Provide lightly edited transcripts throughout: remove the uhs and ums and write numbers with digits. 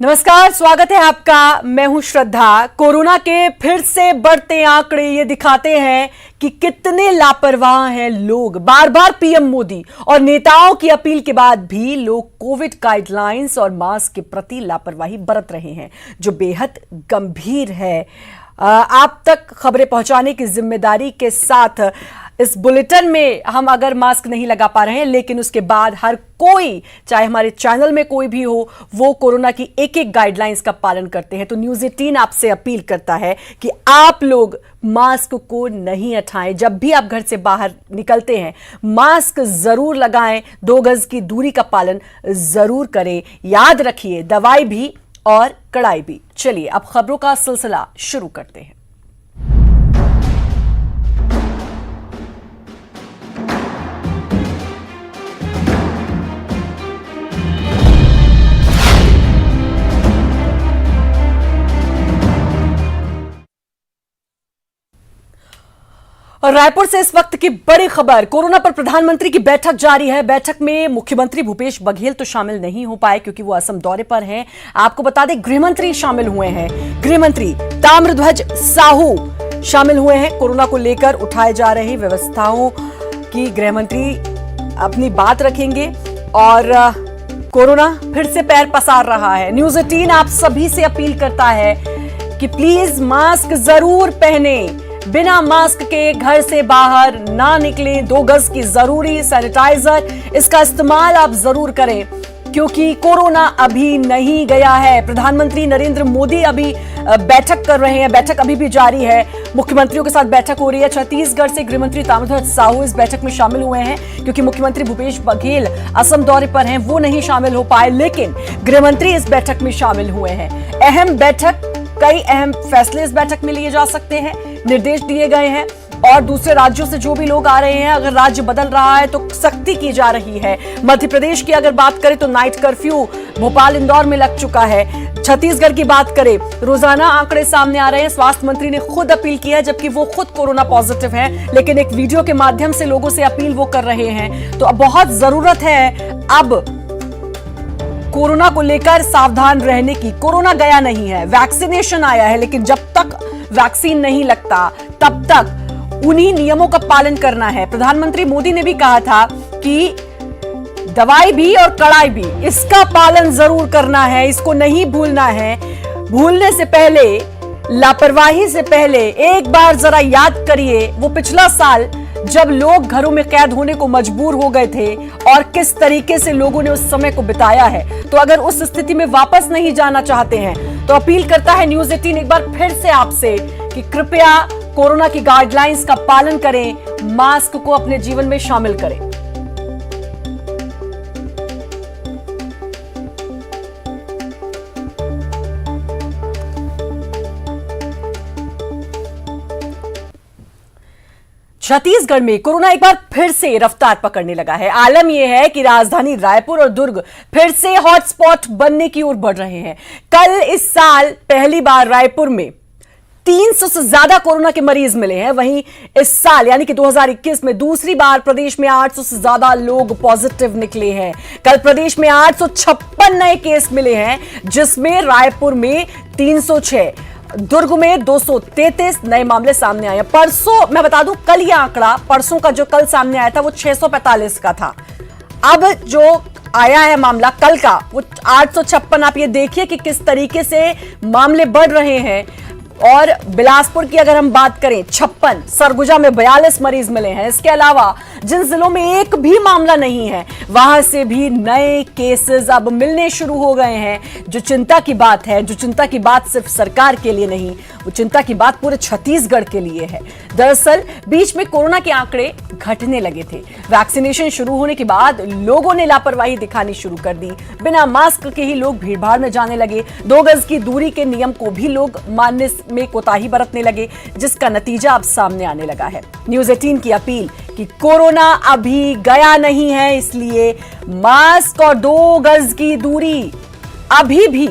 नमस्कार, स्वागत है आपका। मैं हूं श्रद्धा। कोरोना के फिर से बढ़ते आंकड़े ये दिखाते हैं कि कितने लापरवाह हैं लोग। बार बार पीएम मोदी और नेताओं की अपील के बाद भी लोग कोविड गाइडलाइंस और मास्क के प्रति लापरवाही बरत रहे हैं, जो बेहद गंभीर है। आप तक खबरें पहुंचाने की जिम्मेदारी के साथ इस बुलेटिन में हम अगर मास्क नहीं लगा पा रहे हैं, लेकिन उसके बाद हर कोई, चाहे हमारे चैनल में कोई भी हो, वो कोरोना की एक एक गाइडलाइंस का पालन करते हैं। तो न्यूज़ 18 आपसे अपील करता है कि आप लोग मास्क को नहीं हटाएं। जब भी आप घर से बाहर निकलते हैं, मास्क जरूर लगाएं, 2 गज की दूरी का पालन जरूर करें। याद रखिए, दवाई भी और कड़ाई भी। चलिए अब खबरों का सिलसिला शुरू करते हैं। और रायपुर से इस वक्त की बड़ी खबर, कोरोना पर प्रधानमंत्री की बैठक जारी है। बैठक में मुख्यमंत्री भूपेश बघेल तो शामिल नहीं हो पाए क्योंकि वो असम दौरे पर हैं। आपको बता दें, गृहमंत्री शामिल हुए हैं। गृहमंत्री ताम्रध्वज साहू शामिल हुए हैं। कोरोना को लेकर उठाए जा रही व्यवस्थाओं की गृहमंत्री अपनी बात रखेंगे और कोरोना फिर से पैर पसार रहा है। न्यूज़ 18 आप सभी से अपील करता है कि प्लीज मास्क जरूर पहने, बिना मास्क के घर से बाहर ना निकलें। 2 गज की जरूरी सैनिटाइजर, इसका इस्तेमाल आप जरूर करें क्योंकि कोरोना अभी नहीं गया है। प्रधानमंत्री नरेंद्र मोदी अभी बैठक कर रहे हैं। बैठक अभी भी जारी है। मुख्यमंत्रियों के साथ बैठक हो रही है। छत्तीसगढ़ से गृहमंत्री ताम्रध्वज साहू इस बैठक में शामिल हुए हैं क्योंकि मुख्यमंत्री भूपेश बघेल असम दौरे पर हैं, वो नहीं शामिल हो पाए, लेकिन गृहमंत्री इस बैठक में शामिल हुए हैं। अहम बैठक, कई अहम फैसले इस बैठक में लिए जा सकते हैं, निर्देश दिए गए हैं। और दूसरे राज्यों से जो भी लोग आ रहे हैं, अगर राज्य बदल रहा है तो सख्ती की जा रही है। मध्य प्रदेश की अगर बात करें तो नाइट कर्फ्यू भोपाल इंदौर में लग चुका है। छत्तीसगढ़ की बात करें, रोजाना आंकड़े सामने आ रहे हैं। स्वास्थ्य मंत्री ने खुद अपील की है, जबकि वो खुद कोरोना पॉजिटिव हैं, लेकिन एक वीडियो के माध्यम से लोगों से अपील वो कर रहे हैं। तो अब बहुत जरूरत है अब कोरोना को लेकर सावधान रहने की। कोरोना गया नहीं है, वैक्सीनेशन आया है, लेकिन जब तक वैक्सीन नहीं लगता तब तक उन्हीं नियमों का पालन करना है। प्रधानमंत्री मोदी ने भी कहा था कि दवाई भी और कड़ाई भी, इसका पालन जरूर करना है, इसको नहीं भूलना है। भूलने से पहले, लापरवाही से पहले एक बार जरा याद करिए वो पिछला साल जब लोग घरों में कैद होने को मजबूर हो गए थे और किस तरीके से लोगों ने उस समय को बिताया है। तो अगर उस स्थिति में वापस नहीं जाना चाहते हैं तो अपील करता है न्यूज़ 18 एक बार फिर से आपसे कि कृपया कोरोना की गाइडलाइंस का पालन करें, मास्क को अपने जीवन में शामिल करें। छत्तीसगढ़ में कोरोना एक बार फिर से रफ्तार पकड़ने लगा है। आलम यह है कि राजधानी रायपुर और दुर्ग फिर से हॉटस्पॉट बनने की ओर बढ़ रहे हैं। कल इस साल पहली बार रायपुर में 300 से ज्यादा कोरोना के मरीज मिले हैं। वहीं इस साल यानी कि 2021 में दूसरी बार प्रदेश में 800 से ज्यादा लोग पॉजिटिव निकले हैं। कल प्रदेश में 856 नए केस मिले हैं, जिसमें रायपुर में 306, दुर्ग में 233 नए मामले सामने आए। परसों, मैं बता दूं, कल यह आंकड़ा, परसों का जो कल सामने आया था वो 645 का था। अब जो आया है मामला कल का वो 856। आप ये देखिए कि किस तरीके से मामले बढ़ रहे हैं। और बिलासपुर की अगर हम बात करें, 56, सरगुजा में 42 मरीज मिले हैं। इसके अलावा जिन जिलों में एक भी मामला नहीं है, वहां से भी नए केसेस अब मिलने शुरू हो गए हैं। जो चिंता की बात है, जो चिंता की बात सिर्फ सरकार के लिए नहीं, वो चिंता की बात पूरे छत्तीसगढ़ के लिए है। दरअसल बीच में कोरोना के आंकड़े घटने लगे थे। वैक्सीनेशन शुरू होने के बाद लोगों ने लापरवाही दिखानी शुरू कर दी। बिना मास्क के ही लोग भीड़भाड़ में जाने लगे। 2 गज की दूरी के नियम को भी लोग मानने में कोताही बरतने लगे, जिसका नतीजा अब सामने आने लगा है। न्यूज़ 18 की अपील कि कोरोना अभी गया नहीं है, इसलिए मास्क और 2 गज की दूरी अभी भी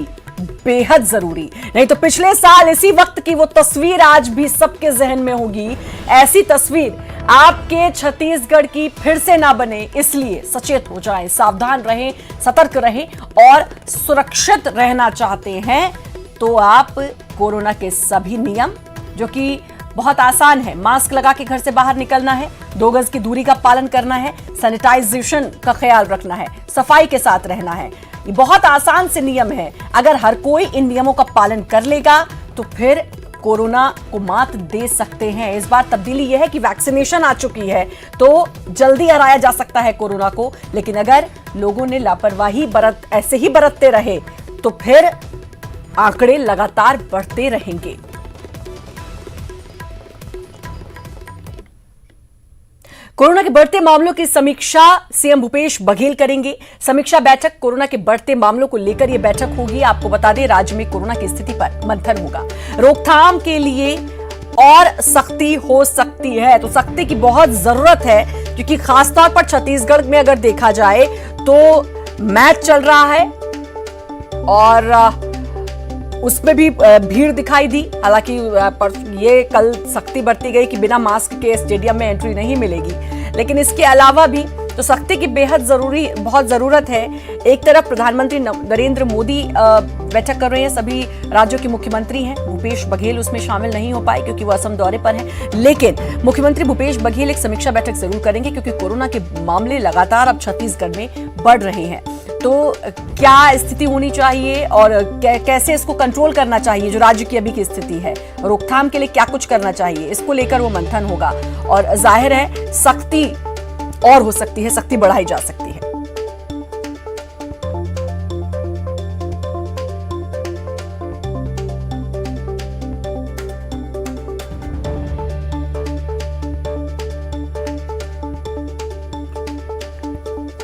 बेहद जरूरी। नहीं तो पिछले साल इसी वक्त की वो तस्वीर आज भी सबके जहन में होगी। ऐसी तस्वीर आपके छत्तीसगढ़ की फिर से ना बने, इसलिए सचेत हो जाएं, सावधान रहें, सतर्क रहें और सुरक्षित रहना चाहते हैं तो आप कोरोना के सभी नियम, जो कि बहुत आसान है, मास्क लगा के घर से बाहर निकलना है, 2 गज की दूरी का पालन करना है, सैनिटाइजेशन का ख्याल रखना है, सफाई के साथ रहना है। ये बहुत आसान से नियम है। अगर हर कोई इन नियमों का पालन कर लेगा तो फिर कोरोना को मात दे सकते हैं। इस बार तब्दीली यह है कि वैक्सीनेशन आ चुकी है तो जल्दी हराया जा सकता है कोरोना को, लेकिन अगर लोगों ने लापरवाही ऐसे ही बरतते रहे तो फिर आंकड़े लगातार बढ़ते रहेंगे। कोरोना के बढ़ते मामलों की समीक्षा सीएम भूपेश बघेल करेंगे। समीक्षा बैठक कोरोना के बढ़ते मामलों को लेकर यह बैठक होगी। आपको बता दें, राज्य में कोरोना की स्थिति पर मंथन होगा। रोकथाम के लिए और सख्ती हो सकती है, तो सख्ती की बहुत जरूरत है, क्योंकि खासतौर पर छत्तीसगढ़ में अगर देखा जाए तो मैच चल रहा है और उसमें भी भीड़ दिखाई दी। हालांकि ये कल सख्ती बरती गई कि बिना मास्क के स्टेडियम में एंट्री नहीं मिलेगी, लेकिन इसके अलावा भी तो सख्ती की बहुत जरूरत है। एक तरफ प्रधानमंत्री नरेंद्र मोदी बैठक कर रहे हैं, सभी राज्यों के मुख्यमंत्री हैं। भूपेश बघेल उसमें शामिल नहीं हो पाए क्योंकि वो असम दौरे पर हैं, लेकिन मुख्यमंत्री भूपेश बघेल एक समीक्षा बैठक जरूर करेंगे, क्योंकि कोरोना के मामले लगातार अब छत्तीसगढ़ में बढ़ रहे हैं। तो क्या स्थिति होनी चाहिए और कैसे इसको कंट्रोल करना चाहिए, जो राज्य की अभी की स्थिति है, रोकथाम के लिए क्या कुछ करना चाहिए, इसको लेकर वो मंथन होगा। और जाहिर है सख्ती और हो सकती है, सख्ती बढ़ाई जा सकती है।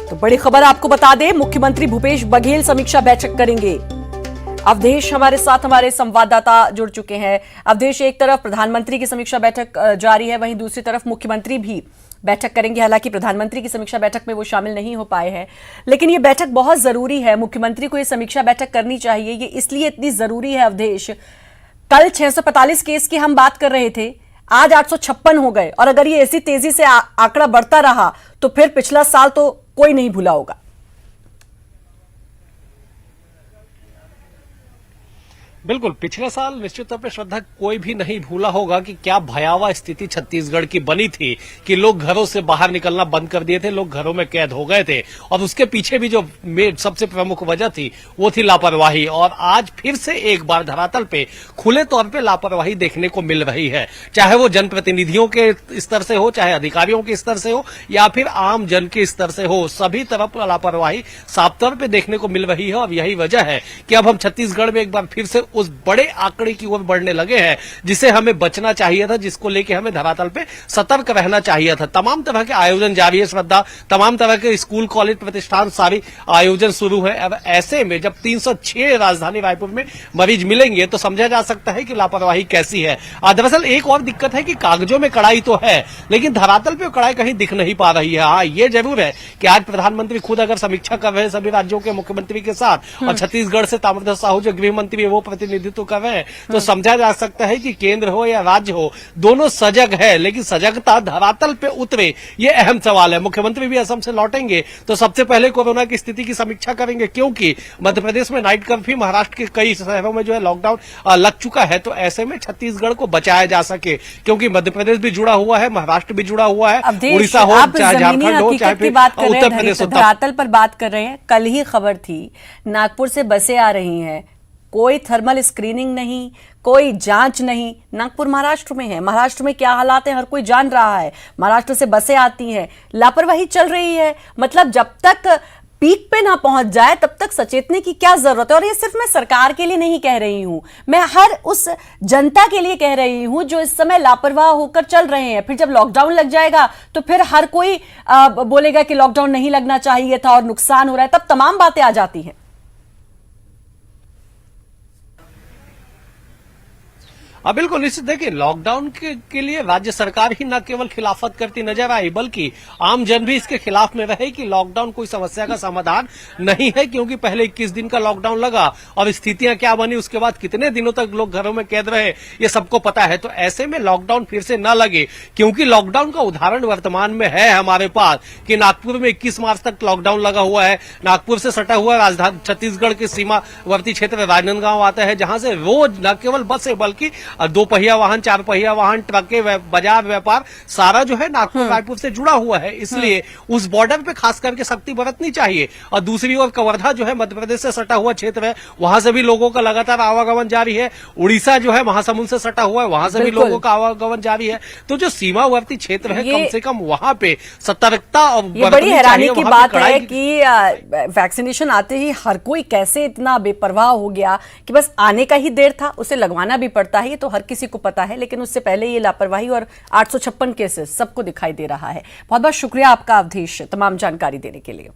तो बड़ी खबर आपको बता दें, मुख्यमंत्री भूपेश बघेल समीक्षा बैठक करेंगे। अवधेश हमारे साथ, हमारे संवाददाता जुड़ चुके हैं। अवधेश, एक तरफ प्रधानमंत्री की समीक्षा बैठक जारी है, वहीं दूसरी तरफ मुख्यमंत्री भी बैठक करेंगे। हालांकि प्रधानमंत्री की समीक्षा बैठक में वो शामिल नहीं हो पाए हैं, लेकिन ये बैठक बहुत जरूरी है। मुख्यमंत्री को ये समीक्षा बैठक करनी चाहिए। ये इसलिए इतनी जरूरी है अवधेश, कल 645 केस की हम बात कर रहे थे, आज 856 हो गए, और अगर ये ऐसी तेजी से आंकड़ा बढ़ता रहा तो फिर पिछला साल तो कोई नहीं भूला होगा। बिल्कुल, पिछले साल निश्चित तौर पर श्रद्धा कोई भी नहीं भूला होगा कि क्या भयावह स्थिति छत्तीसगढ़ की बनी थी, कि लोग घरों से बाहर निकलना बंद कर दिए थे, लोग घरों में कैद हो गए थे, और उसके पीछे भी जो सबसे प्रमुख वजह थी वो थी लापरवाही। और आज फिर से एक बार धरातल पे खुले तौर पे लापरवाही देखने को मिल रही है, चाहे वो जनप्रतिनिधियों के स्तर से हो, चाहे अधिकारियों के स्तर से हो, या फिर आम जन के स्तर से हो, सभी तरफ लापरवाही साफ तौर पर देखने को मिल रही है। और यही वजह है कि अब हम छत्तीसगढ़ में एक बार फिर से उस बड़े आंकड़े की ओर बढ़ने लगे हैं जिसे हमें बचना चाहिए था, जिसको लेके हमें धरातल पे सतर्क रहना चाहिए था। तमाम तरह के आयोजन जारी है श्रद्धा, तमाम तरह के स्कूल कॉलेज प्रतिष्ठान सारी आयोजन शुरू है। अब ऐसे में जब 306 राजधानी रायपुर में मरीज मिलेंगे तो समझा जा सकता है कि लापरवाही कैसी है। दरअसल एक और दिक्कत है कि कागजों में कड़ाई तो है, लेकिन धरातल पे कड़ाई कहीं दिख नहीं पा रही है। हाँ, ये जरूर है कि आज प्रधानमंत्री खुद अगर समीक्षा कर रहे हैं सभी राज्यों के मुख्यमंत्री के साथ, और छत्तीसगढ़ से ताम्रध्वज साहू जो गृह मंत्री है वो प्रतिनिधित्व कर रहे हैं, तो समझा जा सकता है कि केंद्र हो या राज्य हो, दोनों सजग है। लेकिन सजगता धरातल पे उतरे, ये अहम सवाल है। मुख्यमंत्री भी असम से लौटेंगे तो सबसे पहले कोरोना की स्थिति की समीक्षा करेंगे, क्योंकि मध्य प्रदेश में नाइट कर्फ्यू, महाराष्ट्र के कई शहरों में जो है लॉकडाउन लग चुका है, तो ऐसे में छत्तीसगढ़ को बचाया जा सके, क्योंकि मध्य प्रदेश भी जुड़ा हुआ है, महाराष्ट्र भी जुड़ा हुआ है, उड़ीसा हो, चाहे झारखंड हो, चाहे फिर उत्तर प्रदेश हो। धरातल पर बात कर रहे हैं, कल ही खबर थी नागपुर से बसें आ रही हैं, कोई थर्मल स्क्रीनिंग नहीं, कोई जांच नहीं। नागपुर महाराष्ट्र में है, महाराष्ट्र में क्या हालात है हर कोई जान रहा है। महाराष्ट्र से बसें आती हैं, लापरवाही चल रही है। मतलब जब तक पीक पे ना पहुंच जाए तब तक सचेतने की क्या जरूरत है। और ये सिर्फ मैं सरकार के लिए नहीं कह रही हूं, मैं हर उस जनता के लिए कह रही हूं जो इस समय लापरवाह होकर चल रहे हैं। फिर जब लॉकडाउन लग जाएगा तो फिर हर कोई बोलेगा कि लॉकडाउन नहीं लगना चाहिए था और नुकसान हो रहा है, तब तमाम बातें आ जाती हैं। बिल्कुल निश्चित। देखिए, लॉकडाउन के लिए राज्य सरकार ही न केवल खिलाफत करती नजर आई, बल्कि आम जन भी इसके खिलाफ में रहे कि लॉकडाउन कोई समस्या का समाधान नहीं है, क्योंकि पहले 21 दिन का लॉकडाउन लगा और स्थितियां क्या बनी, उसके बाद कितने दिनों तक लोग घरों में कैद रहे, ये सबको पता है। तो ऐसे में लॉकडाउन फिर से न लगे, क्योंकि लॉकडाउन का उदाहरण वर्तमान में है हमारे पास कि नागपुर में 21 मार्च तक लॉकडाउन लगा हुआ है। नागपुर से सटा हुआ राजधानी छत्तीसगढ़ के सीमावर्ती क्षेत्र राजनांदगांव आता है, जहां से रोज न केवल बसें बल्कि 2 पहिया वाहन, 4 पहिया वाहन, ट्रकें, बाजार, व्यापार सारा जो है नागपुर रायपुर से जुड़ा हुआ है। इसलिए उस बॉर्डर पे खास करके सख्ती बरतनी चाहिए। और दूसरी ओर कवर्धा जो है मध्य प्रदेश से सटा हुआ क्षेत्र है, वहां से भी लोगों का लगातार आवागमन जारी है। उड़ीसा जो है महासमुंद से सटा हुआ है, वहां से भी लोगों का आवागमन जारी है। तो जो सीमावर्ती क्षेत्र है, कम से कम वहां पे सतर्कता और ये बड़ी हैरानी की बात है कि वैक्सीनेशन आते ही हर कोई कैसे इतना बेपरवाह हो गया कि बस आने का ही देर था, उसे लगवाना भी पड़ता है, ये तो हर किसी को पता है। लेकिन उससे पहले ये लापरवाही और 856 केसेस सबको दिखाई दे रहा है। बहुत बहुत शुक्रिया आपका अवधेश, तमाम जानकारी देने के लिए।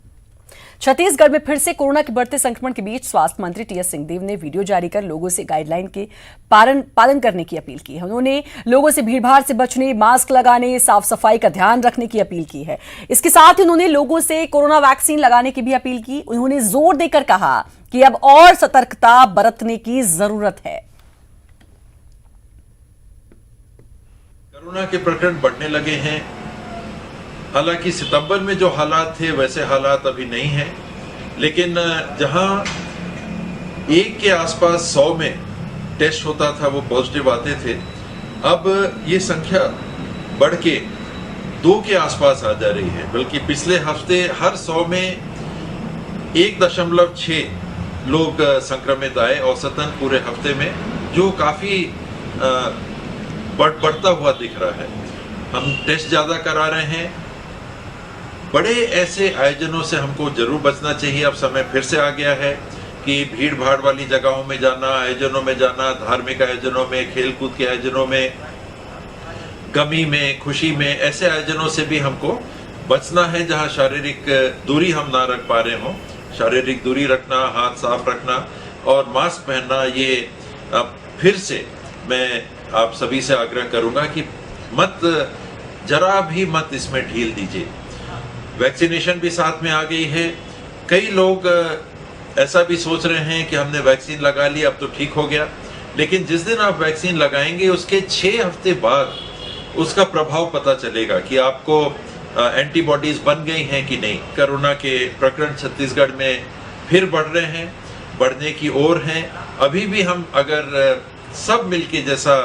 छत्तीसगढ़ में फिर से कोरोना के बढ़ते संक्रमण के बीच स्वास्थ्य मंत्री टीएस सिंहदेव ने वीडियो जारी कर लोगों से गाइडलाइन के पालन करने की अपील की है। उन्होंने लोगों से भीड़भाड़ से बचने, मास्क लगाने, साफ सफाई का ध्यान रखने की अपील की है। इसके साथ ही उन्होंने लोगों से कोरोना वैक्सीन लगाने की भी अपील की। उन्होंने जोर देकर कहा कि अब और सतर्कता बरतने की जरूरत है। कोरोना के प्रकरण बढ़ने लगे हैं। हालांकि सितंबर में जो हालात थे वैसे हालात अभी नहीं हैं, लेकिन जहां 1 के आसपास 100 में टेस्ट होता था, वो पॉजिटिव आते थे, अब ये संख्या बढ़ के 2 के आसपास आ जा रही है। बल्कि पिछले हफ्ते हर 100 में 1.6 लोग संक्रमित आए औसतन पूरे हफ्ते में, जो काफी बढ़ता हुआ दिख रहा है। हम टेस्ट ज्यादा करा रहे हैं। बड़े ऐसे आयोजनों से हमको जरूर बचना चाहिए। अब समय फिर से आ गया है कि भीड़ भाड़ वाली जगहों में जाना, आयोजनों में जाना, धार्मिक आयोजनों में, खेलकूद के आयोजनों में, गमी में, खुशी में, ऐसे आयोजनों से भी हमको बचना है जहां शारीरिक दूरी हम ना रख पा रहे हों। शारीरिक दूरी रखना, हाथ साफ रखना और मास्क पहनना, ये अब फिर से मैं आप सभी से आग्रह करूंगा कि जरा भी मत इसमें ढील दीजिए। वैक्सीनेशन भी साथ में आ गई है। कई लोग ऐसा भी सोच रहे हैं कि हमने वैक्सीन लगा ली, अब तो ठीक हो गया। लेकिन जिस दिन आप वैक्सीन लगाएंगे उसके 6 हफ्ते बाद उसका प्रभाव पता चलेगा कि आपको एंटीबॉडीज बन गई हैं कि नहीं। कोरोना के प्रकरण छत्तीसगढ़ में फिर बढ़ रहे हैं, बढ़ने की ओर हैं। अभी भी हम अगर सब मिलके जैसा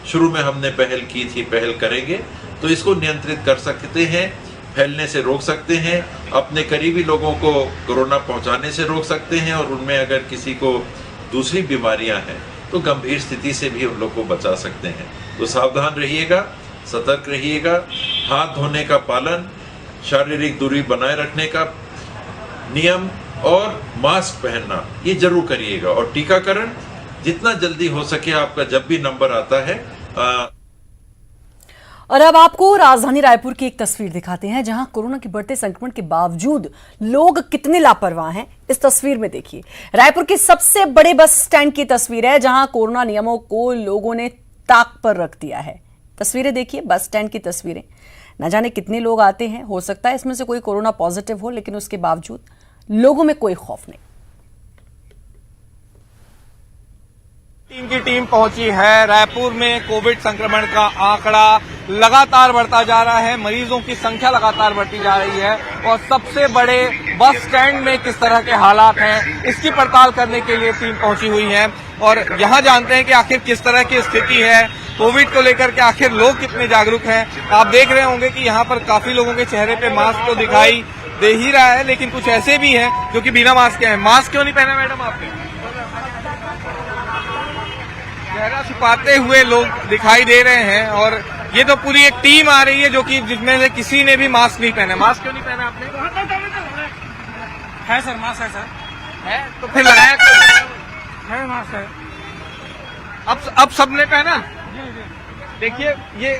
शुरू में हमने पहल की थी, पहल करेंगे तो इसको नियंत्रित कर सकते हैं, फैलने से रोक सकते हैं, अपने करीबी लोगों को कोरोना पहुंचाने से रोक सकते हैं और उनमें अगर किसी को दूसरी बीमारियां हैं तो गंभीर स्थिति से भी उन लोग को बचा सकते हैं। तो सावधान रहिएगा, सतर्क रहिएगा, हाथ धोने का पालन, शारीरिक दूरी बनाए रखने का नियम और मास्क पहनना ये जरूर करिएगा। और टीकाकरण जितना जल्दी हो सके, आपका जब भी नंबर आता है। और अब आपको राजधानी रायपुर की एक तस्वीर दिखाते हैं जहां कोरोना के बढ़ते संक्रमण के बावजूद लोग कितने लापरवाह हैं। इस तस्वीर में देखिए, रायपुर के सबसे बड़े बस स्टैंड की तस्वीर है जहां कोरोना नियमों को लोगों ने ताक पर रख दिया है। तस्वीरें देखिए, बस स्टैंड की तस्वीरें। न जाने कितने लोग आते हैं, हो सकता है इसमें से कोई कोरोना पॉजिटिव हो, लेकिन उसके बावजूद लोगों में कोई खौफ नहीं। टीम की टीम पहुंची है। रायपुर में कोविड संक्रमण का आंकड़ा लगातार बढ़ता जा रहा है, मरीजों की संख्या लगातार बढ़ती जा रही है और सबसे बड़े बस स्टैंड में किस तरह के हालात हैं इसकी पड़ताल करने के लिए टीम पहुंची हुई है। और यहां जानते हैं कि आखिर किस तरह की स्थिति है, कोविड को लेकर के आखिर लोग कितने जागरूक हैं। आप देख रहे होंगे कि यहाँ पर काफी लोगों के चेहरे पे मास्क तो दिखाई दे ही रहा है, लेकिन कुछ ऐसे भी हैं जो कि बिना मास्क के हैं। मास्क क्यों नहीं पहना मैडम आपने? चेहरा छिपाते हुए लोग दिखाई दे रहे हैं और ये तो पूरी एक टीम आ रही है जो कि जिसमें से किसी ने भी मास्क नहीं पहना। मास्क क्यों नहीं पहना आपने? है सर, मास्क है सर। है तो फिर लगाया क्यों? है मास्क है। अब सबने पहना? देखिए, ये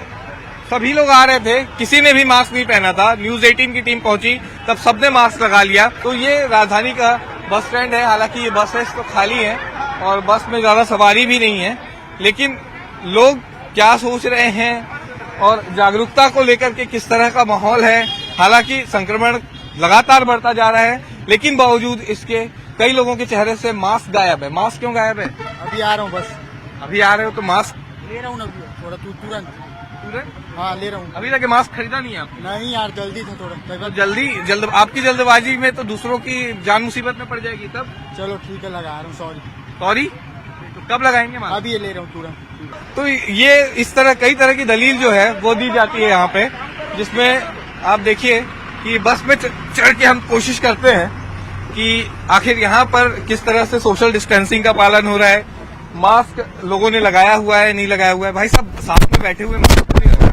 सभी लोग आ रहे थे, किसी ने भी मास्क नहीं पहना था। न्यूज 18 की टीम पहुंची तब सबने मास्क लगा लिया। तो ये राजधानी का बस स्टैंड है। हालांकि ये बसेस तो खाली है और बस में ज्यादा सवारी भी नहीं है, लेकिन लोग क्या सोच रहे हैं और जागरूकता को लेकर के किस तरह का माहौल है। हालांकि संक्रमण लगातार बढ़ता जा रहा है, लेकिन बावजूद इसके कई लोगों के चेहरे से मास्क गायब है। मास्क क्यों गायब है? अभी आ रहा हूँ बस। अभी आ रहे हो तो मास्क ले रहा हूँ ना अभी, थोड़ा तुरंत। तुरंत? हाँ ले रहा हूँ। अभी तक मास्क खरीदा नहीं है आपने? नहीं यार, जल्दी था थोड़ा। तो आपकी जल्दबाजी में तो दूसरों की जान मुसीबत में पड़ जाएगी तब। चलो ठीक है, लगा रहा हूँ। सॉरी, तो कब लगाएंगे मास्क? अभी ये ले रहा हूँ तुरंत। तो ये इस तरह कई तरह की दलील जो है वो दी जाती है यहाँ पे, जिसमें आप देखिए कि बस में चढ़ के हम कोशिश करते हैं कि आखिर यहाँ पर किस तरह से सोशल डिस्टेंसिंग का पालन हो रहा है। मास्क लोगों ने लगाया हुआ है, नहीं लगाया हुआ है? भाई साहब साथ में बैठे हुए मास्क नहीं लगाया?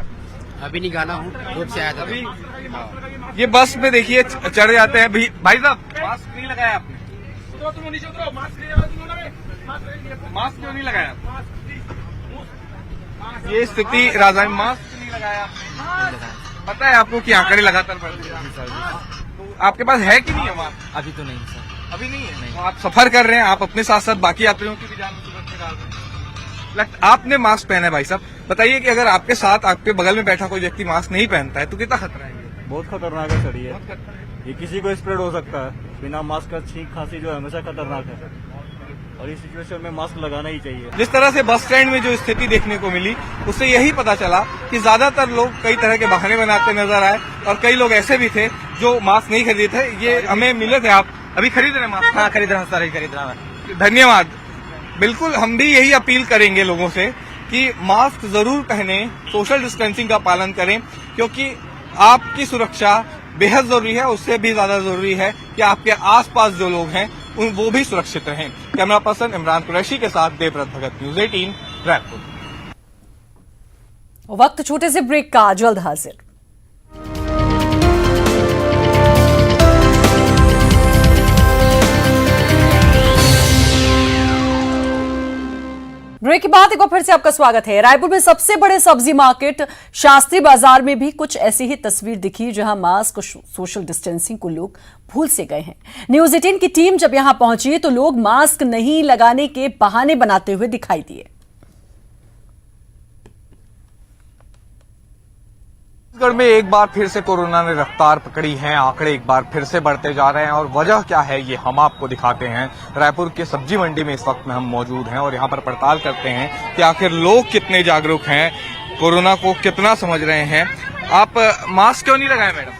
अभी निकाला हूँ, रोड से आया था। अभी ये बस में देखिए चढ़ जाते हैं। भाई साहब मास्क नहीं लगाया आपने? मास्क क्यों नहीं लगाया? ये स्थिति राजधानी, मास्क नहीं लगाया आपने? पता है आपको कि आंकड़े लगातार बढ़ते जा रहे हैं, तो आपके पास है कि नहीं है मास्क? अभी तो नहीं सर। अभी नहीं है। नहीं। तो आप सफर कर रहे हैं, आप अपने साथ साथ बाकी यात्रियों की भी जान मुसीबत में डाल रहे हैं। आपने मास्क पहना है भाई साहब, बताइए कि अगर आपके साथ आपके बगल में बैठा कोई व्यक्ति मास्क नहीं पहनता है तो कितना खतरा है? बहुत खतरनाक है सर ये किसी को स्प्रेड हो सकता है। बिना मास्क का छींक खांसी जो है हमेशा खतरनाक है और इस सिचुएशन में मास्क लगाना ही चाहिए। जिस तरह से बस स्टैंड में जो स्थिति देखने को मिली, उससे यही पता चला कि ज्यादातर लोग कई तरह के बहाने बनाते नजर आए और कई लोग ऐसे भी थे जो मास्क नहीं खरीदे थे। ये हमें मिले थे। आप अभी खरीद रहे हैं मास्क? हाँ खरीद रहा हूँ सर, खरीद रहा हूँ। धन्यवाद। बिल्कुल हम भी यही अपील करेंगे लोगों से कि मास्क जरूर पहने, सोशल डिस्टेंसिंग का पालन करें, क्योंकि आपकी सुरक्षा बेहद जरूरी है। उससे भी ज्यादा जरूरी है कि आपके आसपास जो लोग हैं वो भी सुरक्षित रहें। कैमरा पर्सन इमरान कुरैशी के साथ देवव्रत भगत, न्यूज़ 18 रायपुर। वक्त छोटे से ब्रेक का, जल्द हाजिर। ब्रेक के बाद एक बार फिर से आपका स्वागत है। रायपुर में सबसे बड़े सब्जी मार्केट शास्त्री बाजार में भी कुछ ऐसी ही तस्वीर दिखी, जहां मास्क और सोशल डिस्टेंसिंग को लोग भूल से गए हैं। न्यूज़ 18 की टीम जब यहां पहुंची तो लोग मास्क नहीं लगाने के बहाने बनाते हुए दिखाई दिए। छत्तीसगढ़ में एक बार फिर से कोरोना ने रफ्तार पकड़ी है। आंकड़े एक बार फिर से बढ़ते जा रहे हैं और वजह क्या है ये हम आपको दिखाते हैं। रायपुर के सब्जी मंडी में इस वक्त में हम मौजूद हैं और यहाँ पर पड़ताल करते हैं कि आखिर लोग कितने जागरूक हैं, कोरोना को कितना समझ रहे हैं। आप मास्क क्यों नहीं लगाए मैडम?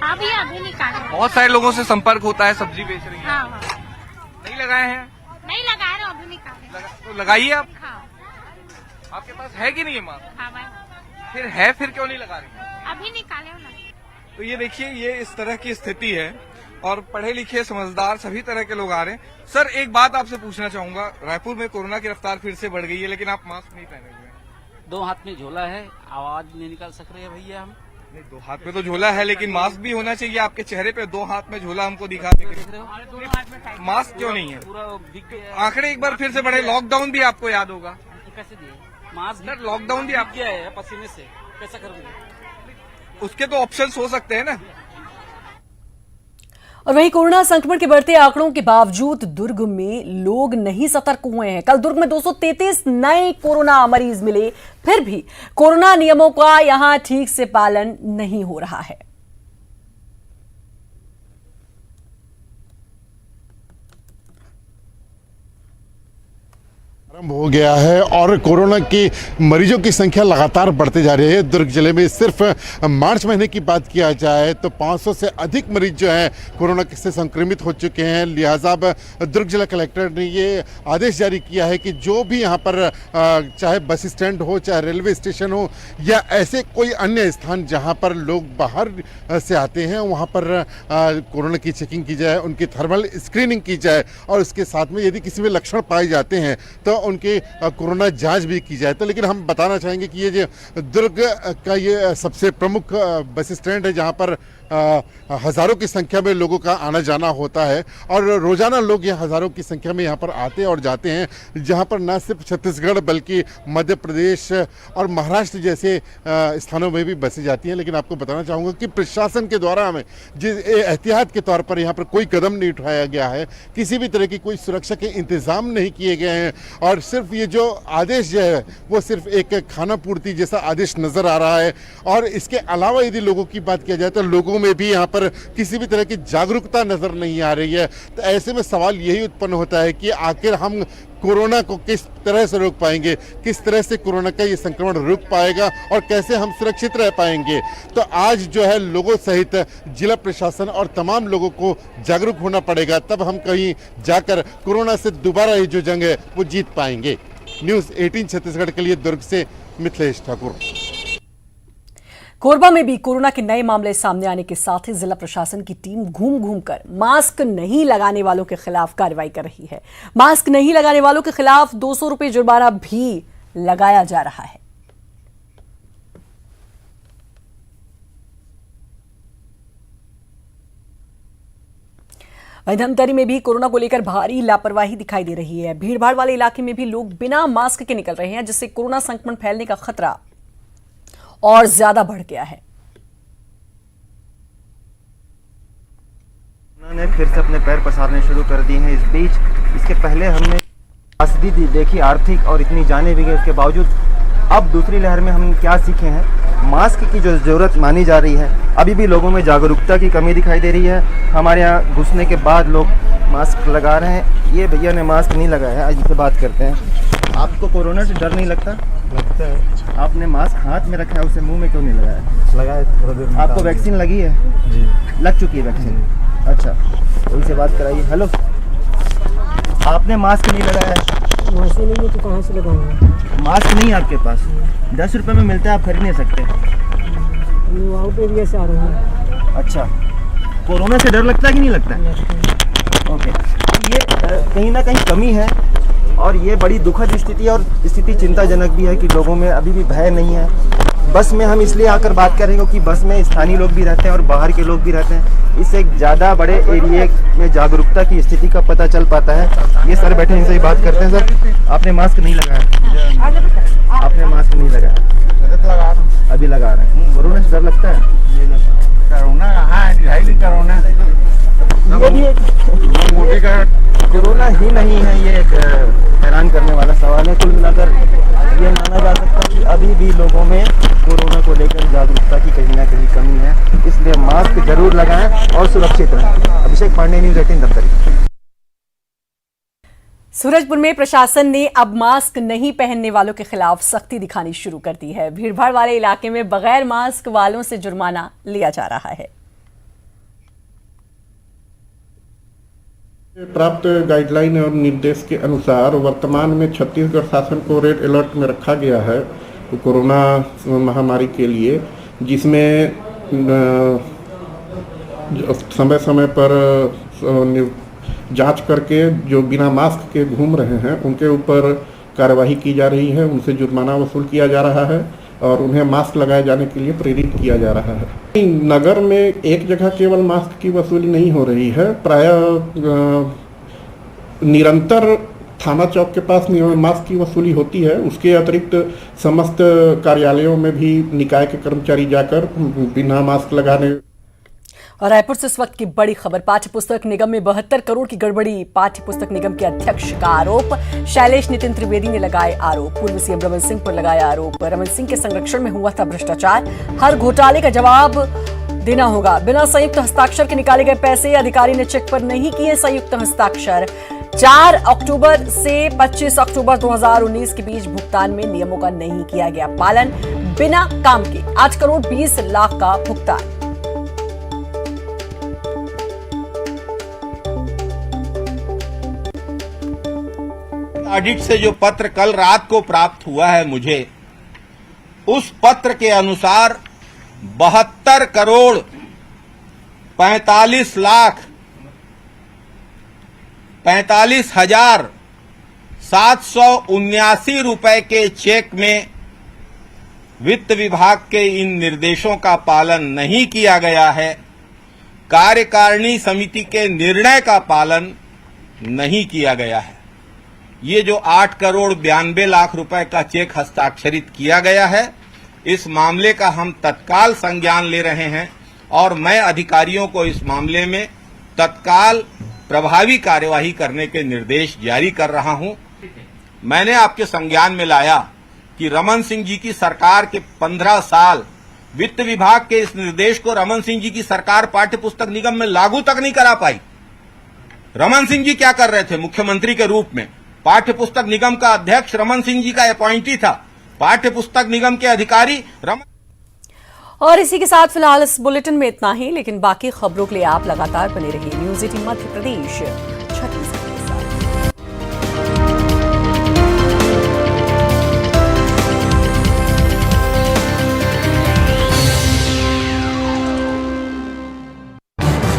अभी निकाले। बहुत सारे लोगों से संपर्क होता है, सब्जी बेच रही है। हाँ। नहीं लगाए हैं? नहीं लगाए रहे, अभी निकाले। तो लगाइए आप। हाँ। आपके पास है कि नहीं है मास्क? हाँ भाई। फिर क्यों नहीं लगा रही? अभी निकाले हो ना। तो ये देखिए, ये इस तरह की स्थिति है और पढ़े लिखे समझदार सभी तरह के लोग आ रहे हैं। सर एक बात आपसे पूछना चाहूंगा, रायपुर में कोरोना की रफ्तार फिर से बढ़ गई है, लेकिन आप मास्क नहीं पहने हुए हैं। 2 हाथ में झोला है, आवाज नहीं निकाल सक रहे हैं भैया हम। नहीं, 2 हाथ में तो झोला है, लेकिन मास्क भी होना चाहिए। आपके चेहरे पे 2 हाथ में झोला हमको दिखा दे, मास्क क्यों नहीं है? पूरा दिख गया। आंकड़े एक बार फिर से बढ़े। लॉकडाउन भी आपको याद होगा। कैसे दिए मास्क? सर लॉकडाउन भी आप किया है पसीने से, कैसा करूंगा? उसके तो ऑप्शंस हो सकते हैं ना। और वहीं कोरोना संक्रमण के बढ़ते आंकड़ों के बावजूद दुर्ग में लोग नहीं सतर्क हुए हैं। कल दुर्ग में 233 नए कोरोना मरीज मिले, फिर भी कोरोना नियमों का यहां ठीक से पालन नहीं हो रहा है। आरंभ हो गया है और कोरोना की मरीजों की संख्या लगातार बढ़ते जा रही है। दुर्ग जिले में सिर्फ मार्च महीने की बात किया जाए तो 500 से अधिक मरीज जो हैं कोरोना से संक्रमित हो चुके हैं। लिहाजा अब दुर्ग जिला कलेक्टर ने ये आदेश जारी किया है कि जो भी यहाँ पर चाहे बस स्टैंड हो, चाहे रेलवे स्टेशन हो या ऐसे कोई अन्य स्थान जहाँ पर लोग बाहर से आते हैं, वहाँ पर कोरोना की चेकिंग की जाए, उनकी थर्मल स्क्रीनिंग की जाए और उसके साथ में यदि किसी में लक्षण पाए जाते हैं तो उनके कोरोना जांच भी की जाए। तो लेकिन हम बताना चाहेंगे कि ये जो दुर्ग का ये सबसे प्रमुख बस स्टैंड है, जहाँ पर हज़ारों की संख्या में लोगों का आना जाना होता है और रोज़ाना लोग यहाँ हज़ारों की संख्या में यहाँ पर आते और जाते हैं, जहाँ पर न सिर्फ छत्तीसगढ़ बल्कि मध्य प्रदेश और महाराष्ट्र जैसे स्थानों में भी बसें जाती हैं। लेकिन आपको बताना चाहूँगा कि प्रशासन के द्वारा हमें जिस एहतियात के तौर पर यहाँ पर कोई कदम नहीं उठाया गया है, किसी भी तरह की कोई सुरक्षा के इंतज़ाम नहीं किए गए हैं और और सिर्फ ये जो आदेश जो है वो सिर्फ एक खाना पूर्ति जैसा आदेश नजर आ रहा है। और इसके अलावा यदि लोगों की बात किया जाए तो लोगों में भी यहाँ पर किसी भी तरह की जागरूकता नजर नहीं आ रही है। तो ऐसे में सवाल यही उत्पन्न होता है कि आखिर हम कोरोना को किस तरह से रोक पाएंगे, किस तरह से कोरोना का ये संक्रमण रुक पाएगा और कैसे हम सुरक्षित रह पाएंगे। तो आज जो है लोगों सहित जिला प्रशासन और तमाम लोगों को जागरूक होना पड़ेगा, तब हम कहीं जाकर कोरोना से दोबारा ये जो जंग है वो जीत पाएंगे। न्यूज़ 18 छत्तीसगढ़ के लिए दुर्ग से मिथिलेश ठाकुर। कोरबा में भी कोरोना के नए मामले सामने आने के साथ ही जिला प्रशासन की टीम घूम घूम कर मास्क नहीं लगाने वालों के खिलाफ कार्रवाई कर रही है। मास्क नहीं लगाने वालों के खिलाफ 200 रुपए जुर्माना भी लगाया जा रहा है। वहीं धमतरी में भी कोरोना को लेकर भारी लापरवाही दिखाई दे रही है। भीड़भाड़ वाले इलाके में भी लोग बिना मास्क के निकल रहे हैं, जिससे कोरोना संक्रमण फैलने का खतरा और ज्यादा बढ़ गया है। उन्होंने फिर से अपने पैर पसारने शुरू कर दिए हैं। इस बीच इसके पहले हमने त्रासदी देखी आर्थिक और इतनी जाने भी गई, उसके बावजूद अब दूसरी लहर में हम क्या सीखे हैं, मास्क की जो ज़रूरत मानी जा रही है, अभी भी लोगों में जागरूकता की कमी दिखाई दे रही है। हमारे यहाँ घुसने के बाद लोग मास्क लगा रहे हैं। ये भैया ने मास्क नहीं लगाया है, आज इनसे बात करते हैं। आपको कोरोना से डर नहीं लगता? लगता है। आपने मास्क हाथ में रखा है, उसे मुंह में क्यों नहीं लगाया? लगाया थोड़ा देर। आपको वैक्सीन लगी है? जी लग चुकी है वैक्सीन। अच्छा, उनसे बात कराइए। हेलो, आपने मास्क नहीं लगाया है? मास्क नहीं है तो कहाँ से लगाऊंगा? मास्क नहीं है आपके पास? 10 रुपए में मिलता है, आप खरीद नहीं सकते। आउट एरिया से आ रहा हूँ। अच्छा, कोरोना से डर लगता है कि नहीं लगता है? ओके, ये कहीं ना कहीं कमी है और ये बड़ी दुखद स्थिति और स्थिति चिंताजनक भी है कि लोगों में अभी भी भय नहीं है। बस में हम इसलिए आकर बात कर रहे हैं क्योंकि बस में स्थानीय लोग भी रहते हैं और बाहर के लोग भी रहते हैं। इससे एक ज़्यादा बड़े एरिया में जागरूकता की स्थिति का पता चल पाता है। ये सर बैठे, इनसे ही बात करते हैं। सर, आपने मास्क नहीं लगाया? आपने मास्क नहीं लगाया? अभी लगा रहे हैं। कोरोना से डर लगता है? कोरोना कोरोना ये भी एक मोदी का कोरोना ही नहीं है, ये एक हैरान करने वाला सवाल है। कुल मिलाकर ये माना जा सकता है कि अभी भी लोगों में कोरोना को लेकर जागरूकता की कहीं ना कहीं कमी है। इसलिए मास्क जरूर लगाएं और सुरक्षित रहें। अभिषेक पांडे, न्यूज़ 18 धमतरी। सूरजपुर में प्रशासन ने अब मास्क नहीं पहनने वालों के खिलाफ सख्ती दिखानी शुरू कर दी है। भीड़भाड़ वाले इलाके में बगैर मास्क वालों से जुर्माना लिया जा रहा है। प्राप्त गाइडलाइन और निर्देश के अनुसार वर्तमान में छत्तीसगढ़ शासन को रेड अलर्ट में रखा गया है कोरोना महामारी के लिए, जिसमें समय समय पर जांच करके जो बिना मास्क के घूम रहे हैं उनके ऊपर कार्यवाही की जा रही है, उनसे जुर्माना वसूल किया जा रहा है और उन्हें मास्क लगाए जाने के लिए प्रेरित किया जा रहा है। नगर में एक जगह केवल मास्क की वसूली नहीं हो रही है, प्रायः निरंतर थाना चौक के पास मास्क की वसूली होती है। उसके अतिरिक्त समस्त कार्यालयों में भी निकाय के कर्मचारी जाकर बिना मास्क लगाने। और रायपुर से इस वक्त की बड़ी खबर, पाठ्य पुस्तक निगम में 72 करोड़ की गड़बड़ी। पाठ्य पुस्तक निगम के अध्यक्ष का आरोप, शैलेश नितिन त्रिवेदी ने लगाए आरोप। पूर्व सीएम रमन सिंह पर लगाया आरोप। रमन सिंह के संरक्षण में हुआ था भ्रष्टाचार, हर घोटाले का जवाब देना होगा। बिना संयुक्त हस्ताक्षर के निकाले गए पैसे, अधिकारी ने चेक पर नहीं किए संयुक्त हस्ताक्षर। 4 अक्टूबर से 25 अक्टूबर 2019 के बीच भुगतान में नियमों का नहीं किया गया पालन। बिना काम के 8 करोड़ 20 लाख का भुगतान। ऑडिट से जो पत्र कल रात को प्राप्त हुआ है मुझे, उस पत्र के अनुसार 72 करोड़ 45 लाख 45,779 रुपए के चेक में वित्त विभाग के इन निर्देशों का पालन नहीं किया गया है। कार्यकारिणी समिति के निर्णय का पालन नहीं किया गया है। ये जो 8 करोड़ 92 लाख रुपए का चेक हस्ताक्षरित किया गया है, इस मामले का हम तत्काल संज्ञान ले रहे हैं और मैं अधिकारियों को इस मामले में तत्काल प्रभावी कार्यवाही करने के निर्देश जारी कर रहा हूं। मैंने आपके संज्ञान में लाया कि रमन सिंह जी की सरकार के 15 साल वित्त विभाग के इस निर्देश को रमन सिंह जी की सरकार पाठ्य पुस्तक निगम में लागू तक नहीं करा पाई। रमन सिंह जी क्या कर रहे थे मुख्यमंत्री के रूप में? पाठ्य पुस्तक निगम का अध्यक्ष रमन सिंह जी का अपॉइंटी था। पाठ्य पुस्तक निगम के अधिकारी रमन। और इसी के साथ फिलहाल इस बुलेटिन में इतना ही, लेकिन बाकी खबरों के लिए आप लगातार बने रहिए न्यूज़ 18 मध्य प्रदेश छत्तीसगढ़।